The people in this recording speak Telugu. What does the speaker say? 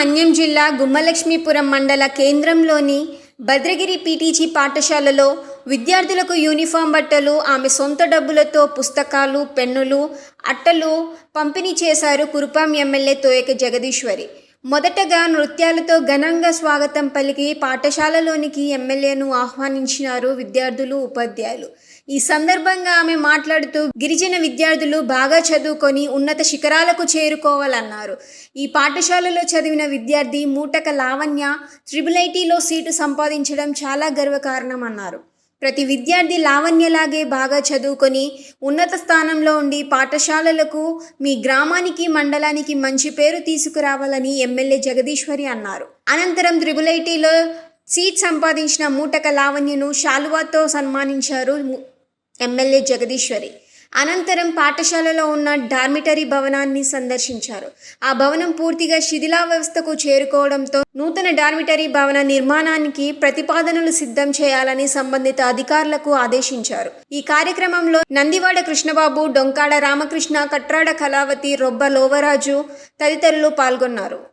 మన్యం జిల్లా గుమ్మలక్ష్మీపురం మండల కేంద్రంలోని భద్రగిరి పీటీజీ పాఠశాలలో విద్యార్థులకు యూనిఫామ్ బట్టలు, ఆమె సొంత డబ్బులతో పుస్తకాలు, పెన్నులు, అట్టలు పంపిణీ చేశారు కురుపాం ఎమ్మెల్యే తోయక జగదీశ్వరి. మొదటగా నృత్యాలతో ఘనంగా స్వాగతం పలికి పాఠశాలలోనికి ఎమ్మెల్యేను ఆహ్వానించినారు విద్యార్థులు, ఉపాధ్యాయులు. ఈ సందర్భంగా ఆమె మాట్లాడుతూ గిరిజన విద్యార్థులు బాగా చదువుకొని ఉన్నత శిఖరాలకు చేరుకోవాలన్నారు. ఈ పాఠశాలలో చదివిన విద్యార్థి మూటక లావణ్య IIITలో సీటు సంపాదించడం చాలా గర్వకారణమన్నారు. ప్రతి విద్యార్థి లావణ్యలాగే బాగా చదువుకొని ఉన్నత స్థానంలో ఉండి పాఠశాలలకు, మీ గ్రామానికి, మండలానికి మంచి పేరు తీసుకురావాలని ఎమ్మెల్యే జగదీశ్వరి అన్నారు. అనంతరం IIITలో సీట్ సంపాదించిన మూటక లావణ్యను శాలువాతో సన్మానించారు ఎమ్మెల్యే జగదీశ్వరి. అనంతరం పాఠశాలలో ఉన్న డార్మిటరీ భవనాన్ని సందర్శించారు. ఆ భవనం పూర్తిగా శిథిలావస్థకు చేరుకోవడంతో నూతన డార్మిటరీ భవన నిర్మాణానికి ప్రతిపాదనలు సిద్ధం చేయాలని సంబంధిత అధికారులకు ఆదేశించారు. ఈ కార్యక్రమంలో నందివాడ కృష్ణబాబు, డొంకాడ రామకృష్ణ, కట్రాడ కళావతి, రొబ్బ లోవరాజు తదితరులు పాల్గొన్నారు.